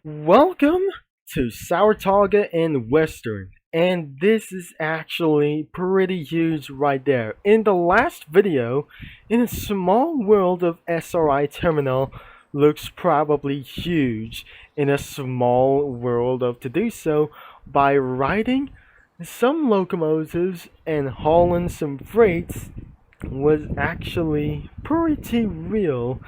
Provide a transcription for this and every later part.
Welcome to Saratoga and Western, and this is actually pretty huge right there. In the last video, in a small world of SRI terminal looks probably huge in a small world of to do so by riding some locomotives and hauling some freights was actually pretty real,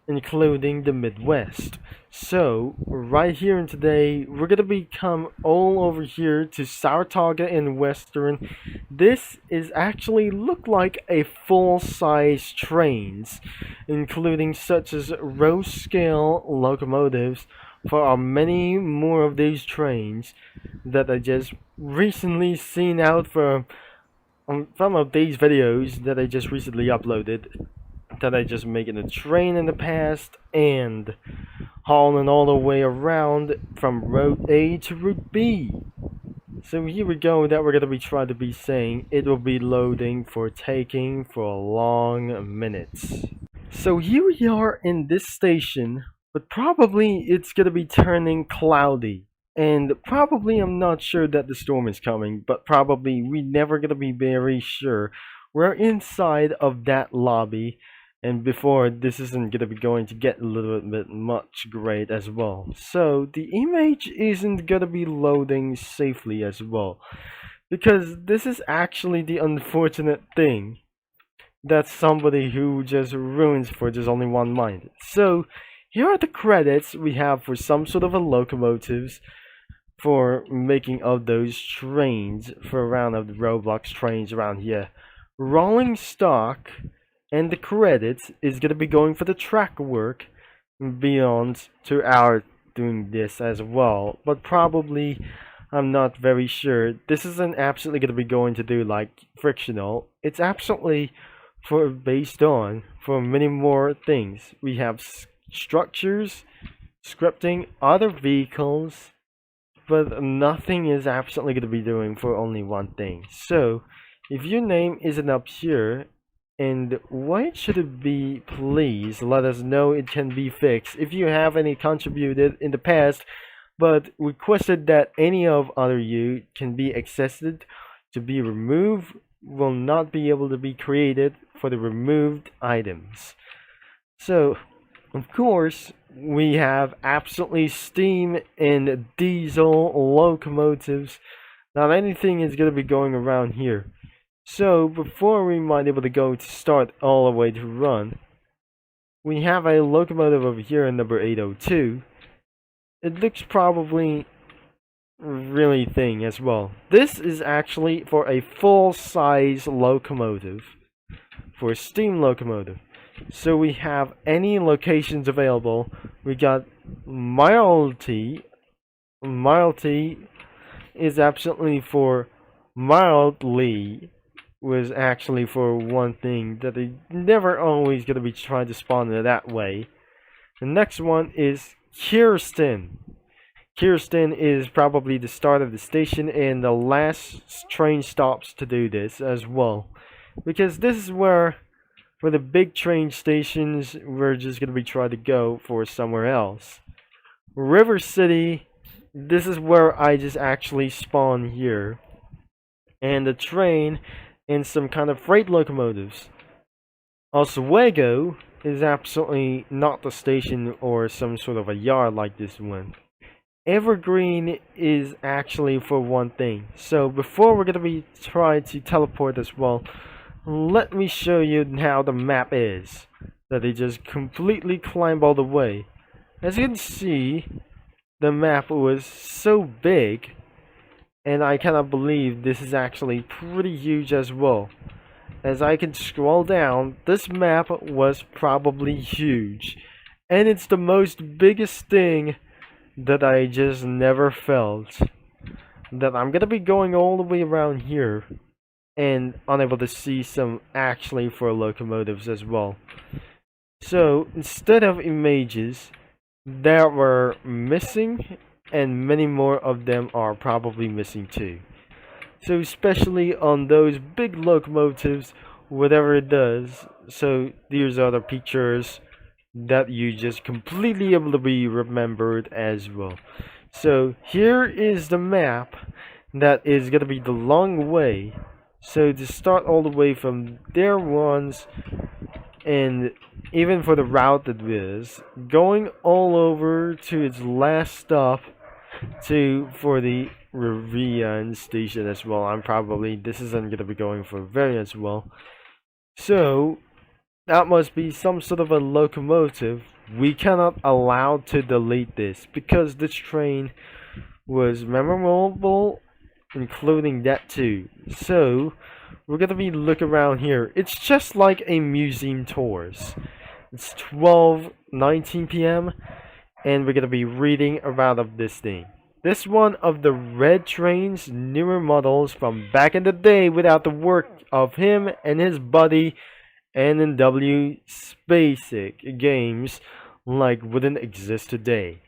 including the Midwest. So, right here and today, we're gonna become all over here to Saratoga and Western. This is actually look like a full-size trains, including such as row scale locomotives for many more of these trains that I just recently seen out for some of these videos that I just recently uploaded that I just making a train in the past and hauling all the way around from route A to route B. So here we go, that we're gonna be trying to be saying it will be loading for taking for a long minutes. So here we are in this station, but probably it's gonna be turning cloudy. And probably I'm not sure that the storm is coming, but probably we never gonna be very sure. We're inside of that lobby, and before this isn't gonna be going to get a little bit much great as well. So the image isn't gonna be loading safely as well, because this is actually the unfortunate thing that somebody who just ruins for just only one mind. So here are the credits we have for some sort of a locomotives for making of those trains for around of the Roblox trains around here. Rolling stock and the credits is gonna be going for the track work beyond to our doing this as well. But probably I'm not very sure. This isn't absolutely gonna be going to do like frictional. It's absolutely for based on for many more things. We have structures, scripting, other vehicles, but nothing is absolutely going to be doing for only one thing. So if your name isn't up here, and why should it be, please let us know. It can be fixed if you have any contributed in the past but requested that any of other you can be accessed to be removed will not be able to be created for the removed items. So of course, we have absolutely steam and diesel locomotives. Not anything is going to be going around here. So before we might be able to go to start all the way to run, we have a locomotive over here in number 802. It looks probably really thing as well. This is actually for a full-size locomotive, for a steam locomotive. So we have any locations available. We got mildly. Mildly is absolutely for mildly was actually for one thing that they never always gonna be trying to spawn it that way. The next one is Kirsten. Kirsten is probably the start of the station and the last train stops to do this as well, because this is where for the big train stations, we're just going to be trying to go for somewhere else. River City, this is where I just actually spawn here. And the train and some kind of freight locomotives. Oswego is absolutely not the station or some sort of a yard like this one. Evergreen is actually for one thing. So before we're going to be trying to teleport as well, let me show you how the map is. That they just completely climb all the way. As you can see, the map was so big, and I cannot believe this is actually pretty huge as well. As I can scroll down, this map was probably huge, and it's the most biggest thing that I just never felt. That I'm gonna be going all the way around here and unable to see some actually for locomotives as well. So instead of images that were missing, and many more of them are probably missing too. So especially on those big locomotives, whatever it does. So these are the pictures that you just completely able to be remembered as well. So here is the map that is gonna be the long way. So to start all the way from there once, and even for the route that is going all over to its last stop to for the Rivian station as well. This isn't gonna be going for very as well. So that must be some sort of a locomotive. We cannot allow to delete this because this train was memorable, including that too. So we're gonna be looking around here. It's just like a museum tours. It's 12:19 p.m. and we're gonna be reading about of this thing. This one of the red train's newer models from back in the day without the work of him and his buddy N&W Spacek games like wouldn't exist today.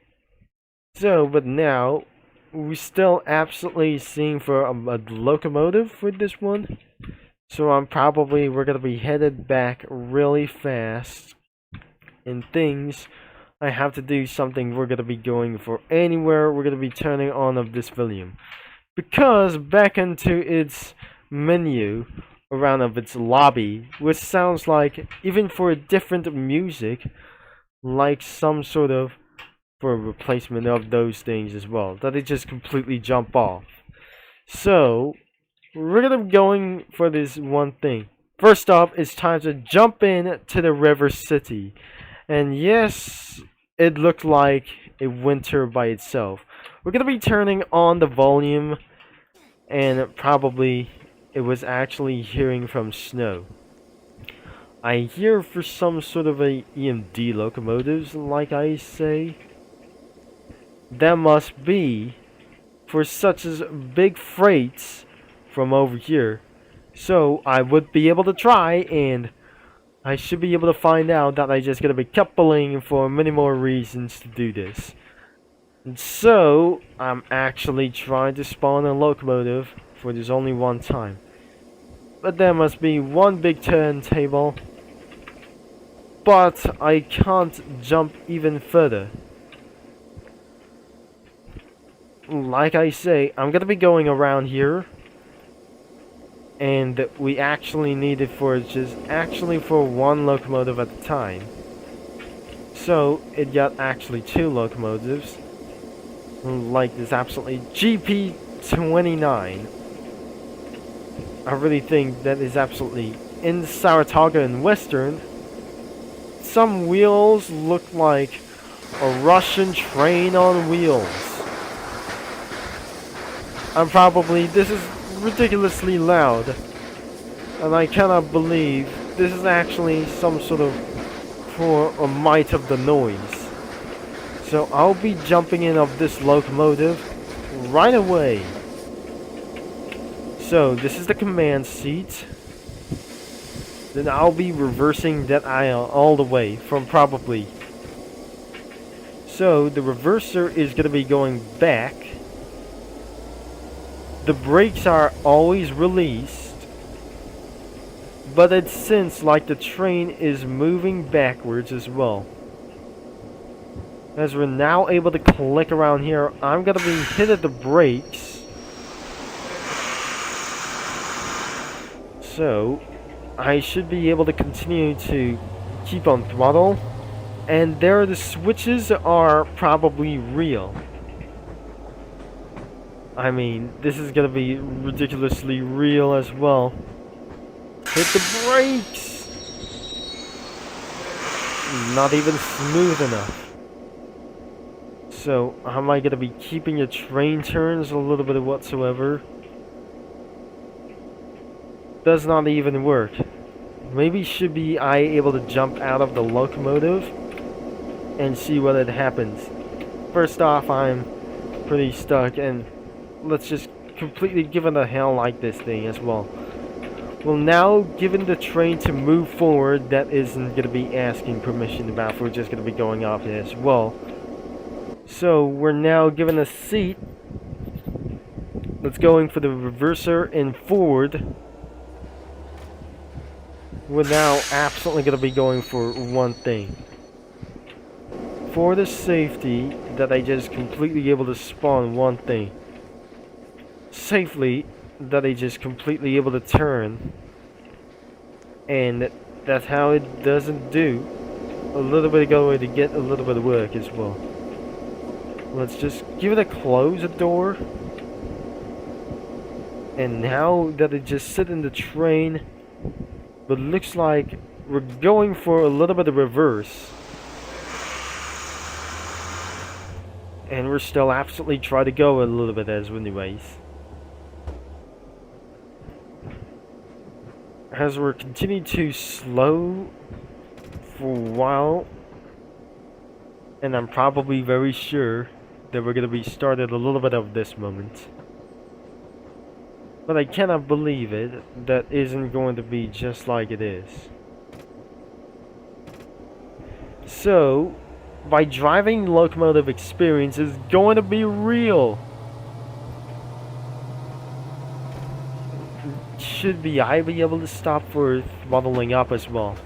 So, but now we still absolutely seeing for a locomotive with this one. So we're gonna be headed back really fast. And things I have to do something. We're gonna be going for anywhere. We're gonna be turning on of this volume because back into its menu around of its lobby, which sounds like even for a different music, like some sort of for a replacement of those things as well, that they just completely jump off. So we're gonna be going for this one thing. First off, it's time to jump in to the River City. And yes, it looked like a winter by itself. We're gonna be turning on the volume, and probably it was actually hearing from snow. I hear for some sort of a EMD locomotives, like I say. That must be for such as big freights from over here. So I would be able to try, and I should be able to find out that I just gotta be coupling for many more reasons to do this. And so I'm actually trying to spawn a locomotive for this only one time. But there must be one big turntable. But I can't jump even further. Like I say, I'm gonna be going around here. And we actually need it for just actually for one locomotive at a time. So it got actually two locomotives. Like this absolutely GP29. I really think that is absolutely in Saratoga and Western. Some wheels look like a Russian train on wheels. This is ridiculously loud, and I cannot believe this is actually some sort of for a might of the noise. So I'll be jumping in of this locomotive right away. So this is the command seat. Then I'll be reversing that aisle all the way from probably. So the reverser is going to be going back. The brakes are always released, but it seems like the train is moving backwards as well. As we're now able to click around here, I'm gonna be hitting the brakes. So I should be able to continue to keep on throttle, and there the switches are probably real. I mean, this is gonna be ridiculously real as well. Hit the brakes! Not even smooth enough. So, how am I gonna be keeping the train turns a little bit of whatsoever? Does not even work. Maybe should be I able to jump out of the locomotive and see what it happens. First off, I'm pretty stuck, and let's just completely give it a hell like this thing as well. Well, now given the train to move forward, that isn't going to be asking permission about. We're just going to be going off as well. So we're now given a seat. Let's going for the reverser and forward. We're now absolutely going to be going for one thing. for the safety that I just completely able to spawn one thing. Safely that I just completely able to turn. And that's how it doesn't do. A little bit of going to get a little bit of work as well. Let's just give it a close the door. And now that it just sit in the train, but looks like we're going for a little bit of reverse. And we're still absolutely trying to go a little bit as anyways. As we're continuing to slow for a while, and I'm probably very sure that we're gonna be started a little bit of this moment. But I cannot believe it, that isn't going to be just like it is. So, by driving Locomotive experience is going to be real. Should be I be able to stop for throttling up as well?